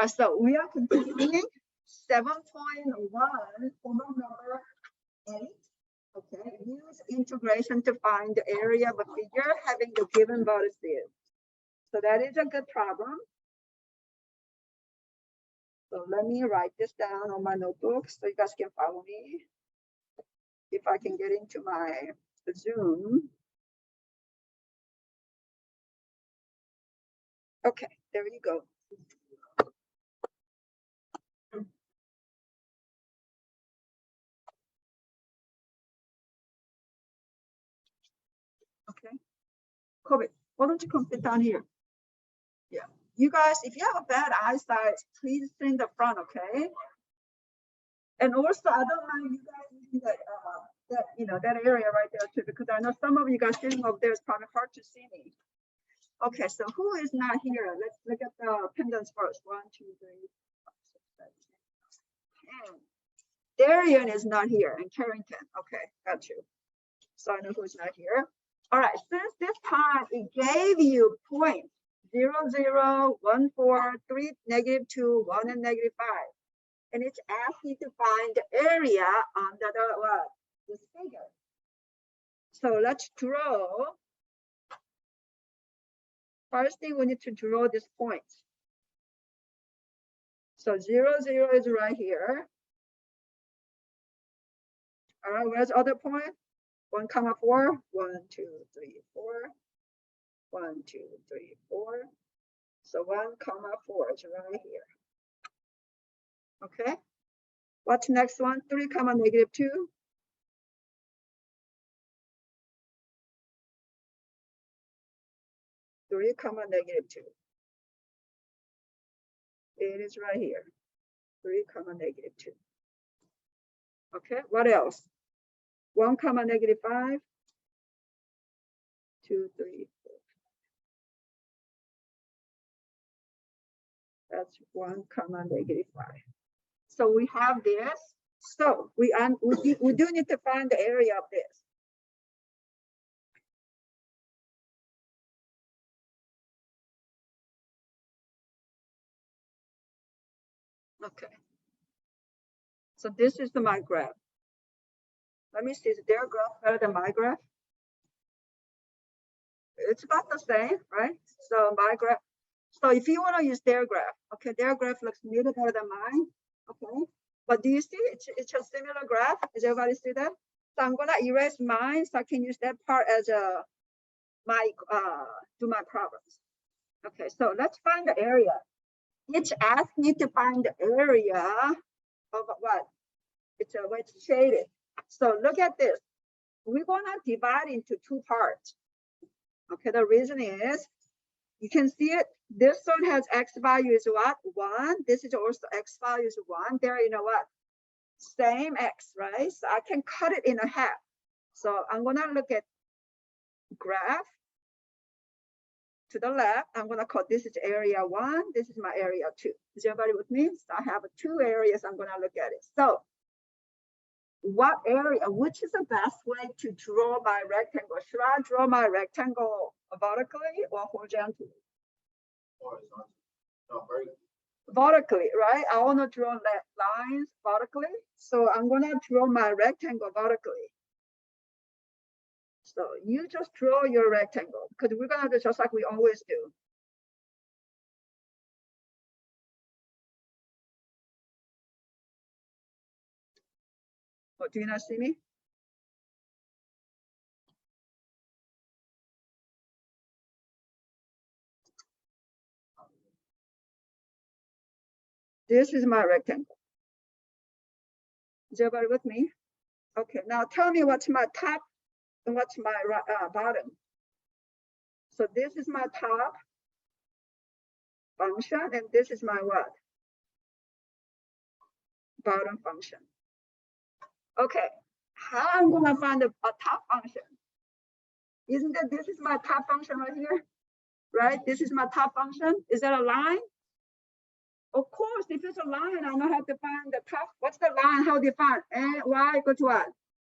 So we are continuing 7.1, problem number 8. Okay, use integration to find the area of a figure having the given vertices. So that is a good problem. So let me write this down on my notebook so you guys can follow me. If I can get into my Zoom. Okay, there you go. Okay, Kobe, why don't you come sit down here? Yeah, you guys, if you have a bad eyesight, please sit in the front, okay? And also, I don't mind you guys using that area right there too, because I know some of you guys sitting over there is probably hard to see me. Okay, so who is not here? Let's look at the pendants first. 1, 2, 3, 4, 5, 6, 7, 10. Darian is not here, and Carrington. Okay, got you. So I know who's not here. All right, since this time it gave you points 0, 0, 1, 4, 3, -2, 1, and -5. And it's asking to find the area under this figure. So let's draw. First thing we need to draw this point. So 0, 0 is right here. All right, where's the other point? 1, 4. 1, 2, 3, 4. 1, 2, 3, 4. So 1, 4 is right here. Okay. What's next one? 3, -2. Three, -2. It is right here. 3, -2. Okay, what else? 1, -5. 2, 3, 4. That's 1, -5. So we have this. So we do need to find the area of this. Okay. So this is my graph. Let me see, is their graph better than my graph? It's about the same, right? So my graph. So if you want to use their graph, okay, their graph looks a little better than mine, okay? But do you see it's a similar graph? Does everybody see that? So I'm gonna erase mine so I can use that part as do my problems. Okay, so let's find the area. Each asked me to find the area of what? It's shaded. So look at this. We're gonna divide into 2 parts. Okay, the reason is you can see it. This one has x value is what? 1. This is also x value is 1. There, you know what? Same x, right? So I can cut it in half. So I'm gonna look at graph. To the left, I'm gonna call this is area 1. This is my area 2. Is everybody with me? So I have 2 areas. I'm gonna look at it. So what area? Which is the best way to draw my rectangle? Should I draw my rectangle vertically or horizontally? Vertically, right? I want to draw lines vertically. So I'm going to draw my rectangle vertically. So you just draw your rectangle because we're going to do just like we always do. Oh, do you not see me? This is my rectangle. Is everybody with me? Okay, now tell me what's my top and what's my bottom. So this is my top function, and this is my what? Bottom function. Okay, how I'm gonna find a top function? Isn't that this is my top function right here? Right? This is my top function. Is that a line? Of course, if it's a line, I know how to find the top. What's the line? How do you find? And y equal to what?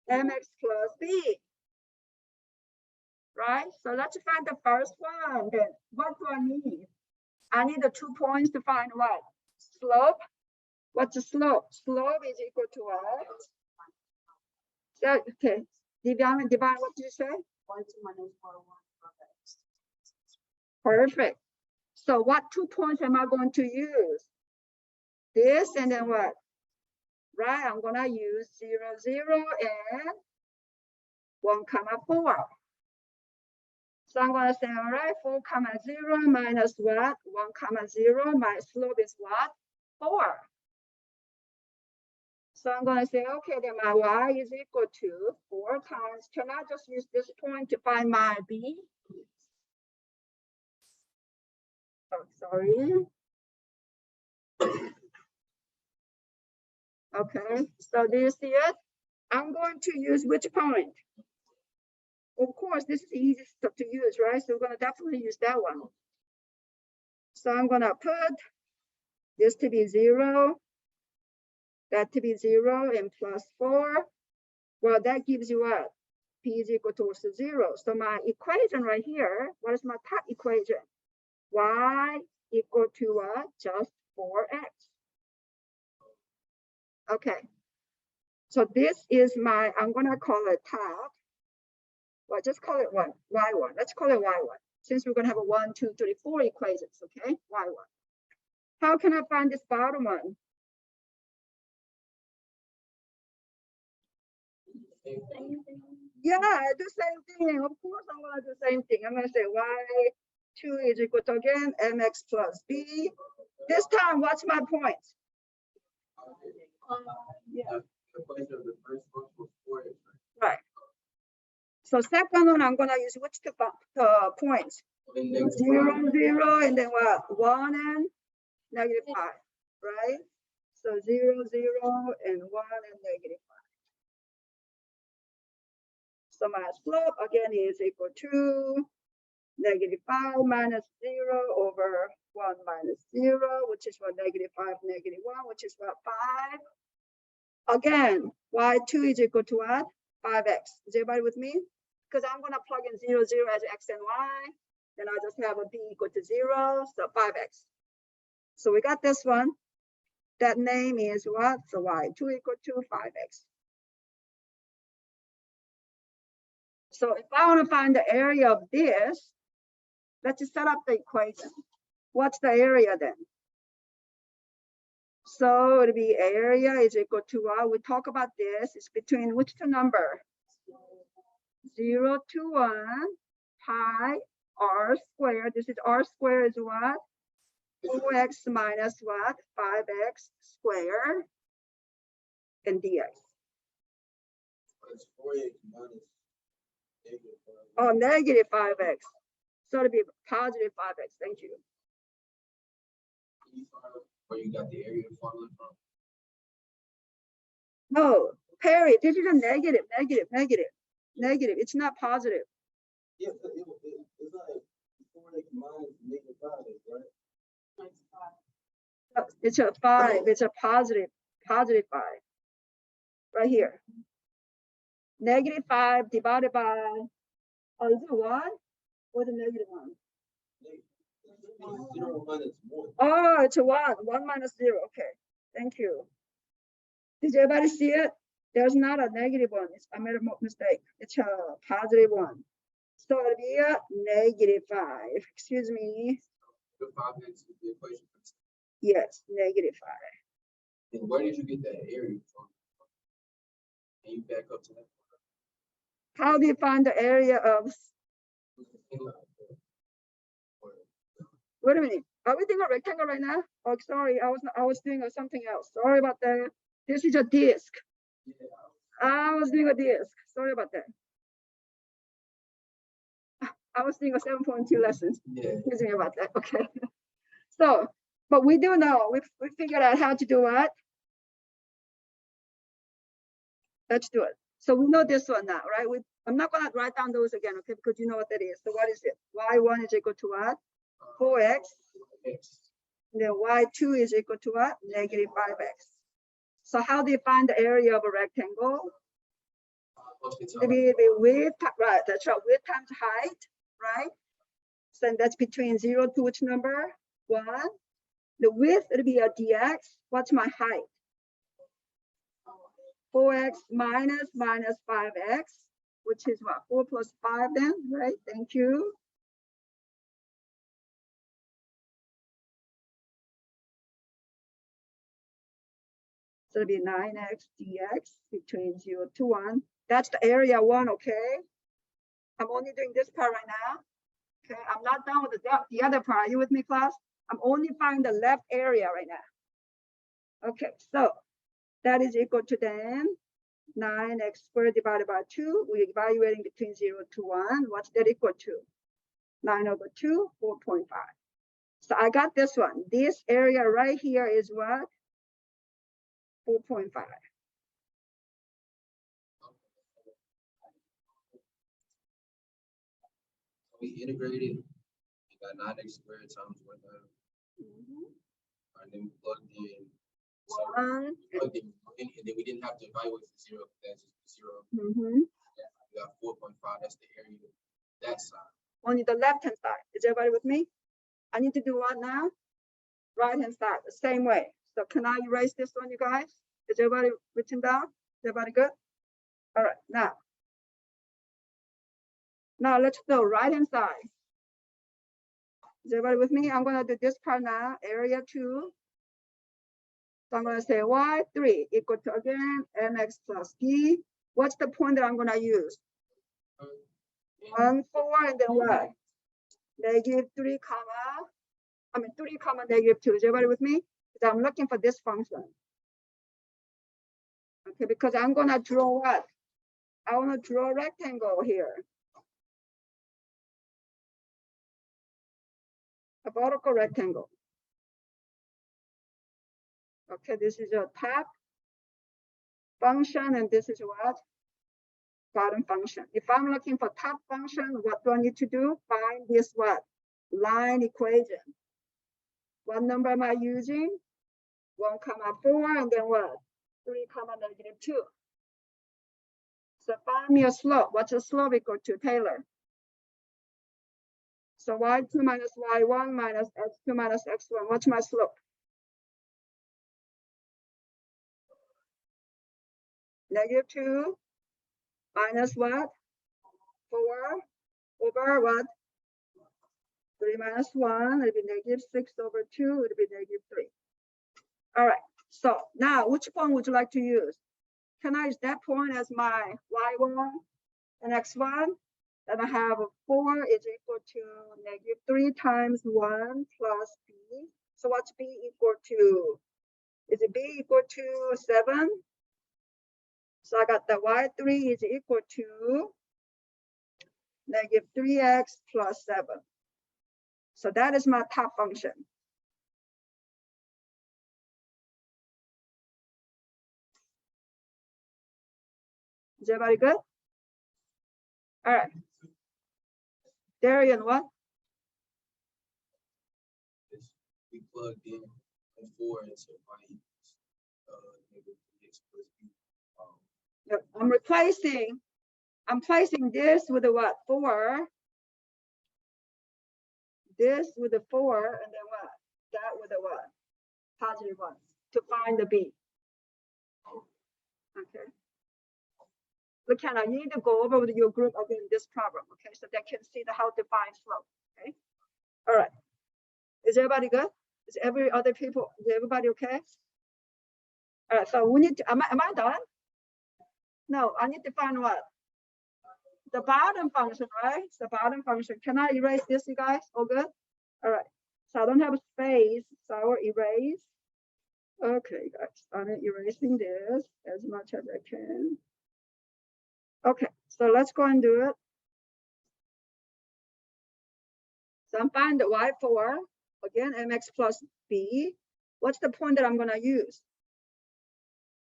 mx plus b. Right? So let's find the first one. Then what do I need? I need the 2 points to find what? slope? What's the slope? Slope is equal to what? So, okay. Divine, what did you say? 1, 2 minus 4, 1. Perfect. So what 2 points am I going to use? This and then what? Right, I'm gonna use 0, 0 and 1, 4. So I'm gonna say, all right, 4, 0 minus what? 1, 0. My slope is what? 4. So I'm gonna say, okay, then my y is equal to 4 times. Can I just use this point to find my b? Oh, sorry. Okay, so do you see it? I'm going to use which point? Of course, this is the easiest to use, right? So we're going to definitely use that one. So I'm going to put this to be 0, that to be 0, and plus 4. Well, that gives you what? P is equal to 0. So my equation right here, what is my top equation? Y equal to what? Just 4x. Okay. So this is my, I'm going to call it top. Well, just call it what? Y1. Let's call it Y1. Since we're going to have a 1, 2, 3, 4 equations, okay? Y1. How can I find this bottom one? Yeah, I do same thing. Of course, I'm going to do the same thing. I'm going to say Y2 is equal to, again, mx plus b. This time, what's my point? Yeah. The first one was 4x. Right. So second one, I'm going to use which two points? 0, 0, and then what? 1 and -5, right? So 0, 0, and 1 and -5. So my slope again is equal to -5 minus 0 over 1 minus 0, which is what? -5, -1, which is what? 5. Again, y2 is equal to what? 5x. Is everybody with me? Because I'm going to plug in 0, 0 as x and y. Then I'll just have a b equal to 0, so 5x. So we got this one. That name is what? So y2 equal to 5x. So if I want to find the area of this, let's just set up the equation. What's the area then? So it'll be area is equal to, we talk about this, it's between which two number? 0 to 1 pi r squared. This is r squared is what? 4x minus what? 5x squared and dx. It's 4x minus -5. Oh, -5x. So it'll be positive 5x. Thank you. Where you got the area formula from? No, Perry, this is a negative. It's not positive. Yeah, but it's like 4x minus -5, right? It's a 5. It's a positive 5. Right here. -5 divided by, is it 1 or the -1? 0 minus 1. Oh, it's a 1. 1 minus 0. Okay. Thank you. Did everybody see it? There's not a -1. I made a mistake. It's a positive 1. So it'll be a -5. Excuse me. The 5x is the equation. Yes, -5. And where did you get that area from? Can you back up to that? How do you find the area of? Wait a minute. Are we doing a rectangle right now? Oh, sorry. I was doing something else. Sorry about that. This is a disc. I was doing a disc. Sorry about that. I was doing a 7.2 lessons. Yeah. Excuse me about that. Okay. So, but we do know, we figured out how to do what? Let's do it. So we know this one now, right? I'm not going to write down those again, okay? Because you know what that is. So what is it? Y1 is equal to what? 4x. And then y2 is equal to what? -5x. So how do you find the area of a rectangle? Maybe the width, right? That's right. Width times height, right? So that's between 0 to which number? 1. The width will be a dx. What's my height? 4x minus 5x, which is what? 4 plus 5 then, right? Thank you. So it'll be 9x dx between 0 to 1. That's the area 1, okay? I'm only doing this part right now. Okay, I'm not done with the other part. Are you with me, class? I'm only finding the left area right now. Okay, so that is equal to then 9x squared divided by 2. We're evaluating between 0 to 1. What's that equal to? 9 over 2, 4.5. So I got this one. This area right here is what? 4.5. We integrated, we got 9x squared times 1. And then we plugged in. So One. we plugged in, and then we didn't have to evaluate for 0, that's just 0. Mm-hmm. We got 4.5, that's the area, that side. Only the left-hand side. Is everybody with me? I need to do what now? Right-hand side, the same way. So can I erase this one, you guys? Is everybody written down? Is everybody good? All right, now let's go right-hand side. Is everybody with me? I'm gonna do this part now, area 2. So I'm gonna say y3 equal to, again, mx plus b. What's the point that I'm gonna use? 1, 4, and then what? Negative 3 comma, 3 comma negative 2. Is everybody with me? Because I'm looking for this function. Okay, because I'm gonna draw what? I wanna draw a rectangle here. A vertical rectangle. Okay, this is a top function, and this is what? Bottom function. If I'm looking for top function, what do I need to do? Find this what? Line equation. What number am I using? 1 comma 4, and then what? 3 comma negative 2. So find me a slope. What's a slope equal to, Taylor? So y2 minus y1 minus x2 minus x1. What's my slope? Negative 2 minus what? 4 over what? 3 minus 1, it'll be negative 6 over 2, it'll be negative 3. All right, so now which point would you like to use? Can I use that point as my y1 and x1? Then I have 4 is equal to negative 3 times 1 plus b. So what's b equal to? Is it b equal to 7? So I got that y3 is equal to negative 3x plus 7. So that is my top function. Is everybody good? All right. Darian, what? We plugged in 4 into y equals negative 3x plus b. I'm placing this with a what? 4. This with a 4, and then what? That with a what? Positive 1 to find the b. Okay. Look, Hannah, you need to go over with your group again this problem, okay? So they can see the how to find slope. Okay. All right. Is everybody good? Is everybody okay? All right. So we need to. Am I done? No, I need to find what? The bottom function, right? The bottom function. Can I erase this, you guys? All good? All right. So I don't have a space, so I will erase. Okay, guys, I'm erasing this as much as I can. Okay, so let's go and do it. So I'm finding the y4, again, mx plus b. What's the point that I'm gonna use?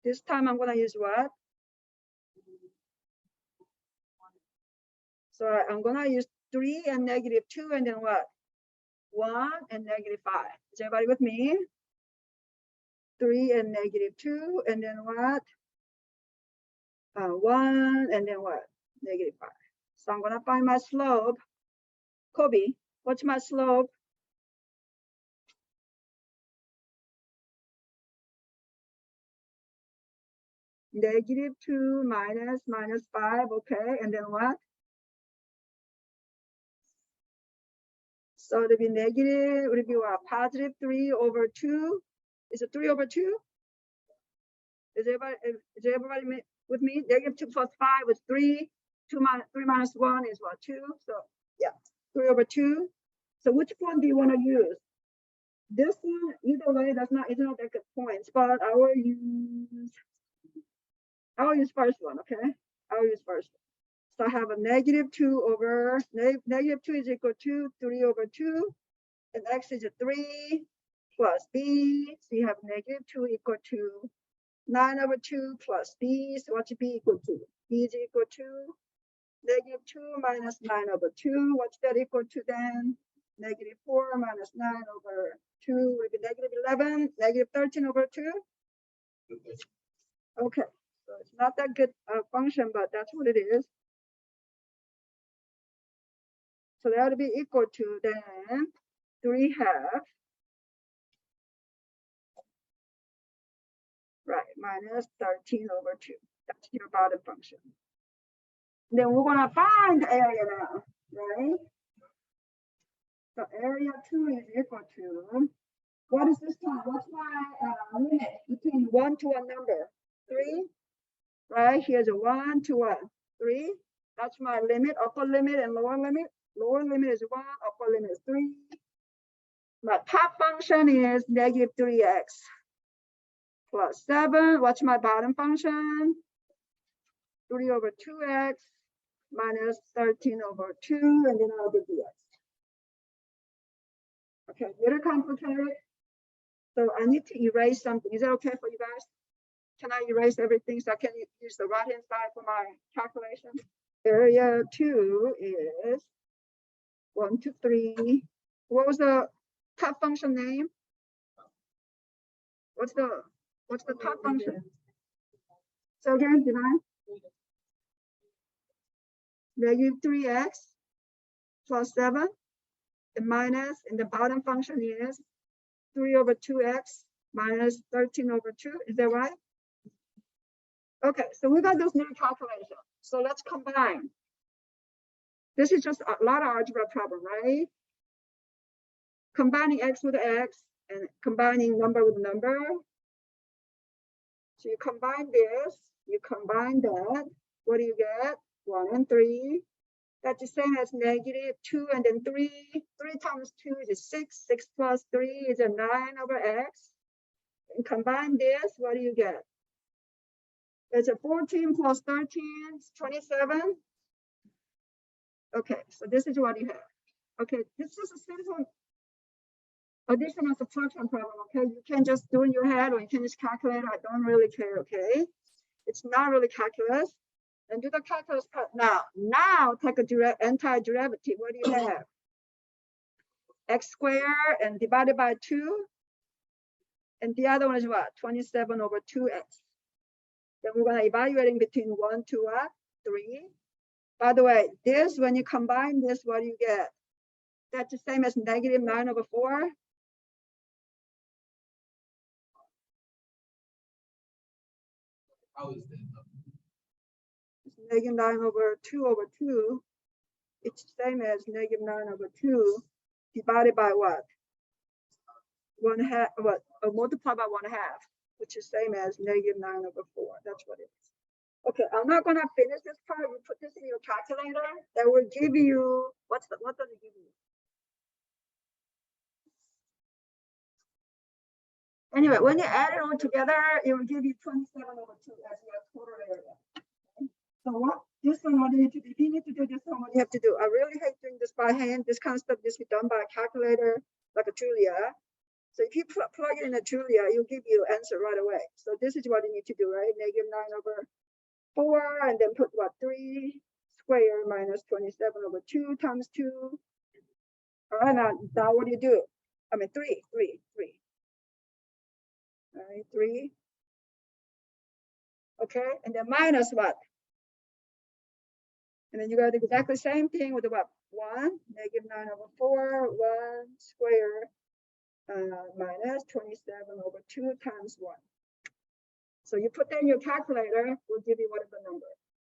This time I'm gonna use what? So I'm gonna use 3 and negative 2, and then what? 1 and negative 5. Is everybody with me? 3 and negative 2, and then what? 1, and then what? Negative 5. So I'm gonna find my slope. Kobe, what's my slope? -2 minus -5, okay, and then what? So it'll be negative, would it be what? +3/2. Is it 3/2? Is everybody with me? -2 plus 5 is 3. 3 minus 1 is what? 2. So yeah, 3/2. So which one do you want to use? This one, either way, it's not that good points, but I will use first one, okay? I'll use first one. So I have a -2 over, -2 is equal to 3/2, and x is a 3 plus b. So you have -2 equal to 9/2 plus b. So what should b equal to? B is equal to -2 minus 9/2. What's that equal to then? -4 minus 9/2 would be -11, -13/2. Okay, so it's not that good function, but that's what it is. So that would be equal to then 3/2, right, minus 13/2. That's your bottom function. Then we're gonna find the area now, right? So area 2 is equal to, what is this time? What's my limit between 1 to a number? 3, right? Here's a 1 to a 3. That's my limit, upper limit and lower limit. Lower limit is 1, upper limit is 3. My top function is -3x plus 7. What's my bottom function? 3/2x minus 13/2, and then I'll do dx. Okay, little complicated. So I need to erase something. Is that okay for you guys? Can I erase everything so I can use the right-hand side for my calculation? Area 2 is 1 to 3. What was the top function name? What's the top function? So again, divide. -3x plus 7, and minus, and the bottom function is 3/2x minus 13/2. Is that right? Okay, so we got those new calculations. So let's combine. This is just a lot of algebra problem, right? Combining x with x and combining number with number. So you combine this, you combine that. What do you get? 1 and 3. That's the same as -2 and then 3. 3 times 2 is 6. 6 plus 3 is a 9/x. And combine this, what do you get? It's a 14 plus 13, 27. Okay, so this is what you have. Okay, this is a simple addition and subtraction problem, okay? You can just do in your head or you can just calculate. I don't really care, okay? It's not really calculus. And do the calculus part now. Now take a antiderivative. What do you have? X squared and divided by 2. And the other one is what? 27/2x. Then we're going to evaluating between 1 to 3. By the way, this, when you combine this, what do you get? That's the same as -9/4. How is that? It's -9/2/2. It's the same as -9/2 divided by what? 1/2, what? Multiplied by 1/2, which is same as -9/4. That's what it is. Okay, I'm not gonna finish this part. You put this in your calculator. That will give you, what does it give you? Anyway, when you add it all together, it will give you 27/2 as your total area. Okay? So what this one, what do you need to do? If you need to do this one, what do you have to do? I really hate doing this by hand. This kind of stuff needs to be done by a calculator, like a Julia. So if you plug it in a Julia, it'll give you answer right away. So this is what you need to do, right? -9/4, and then put what? 3 squared minus 27/2 times 2. All right, now what do you do? I mean 3. All right, 3. Okay, and then minus what? And then you got to do exactly the same thing with the what? 1, -9/4, 1 squared minus 27/2 times 1. So you put that in your calculator, we'll give you whatever number.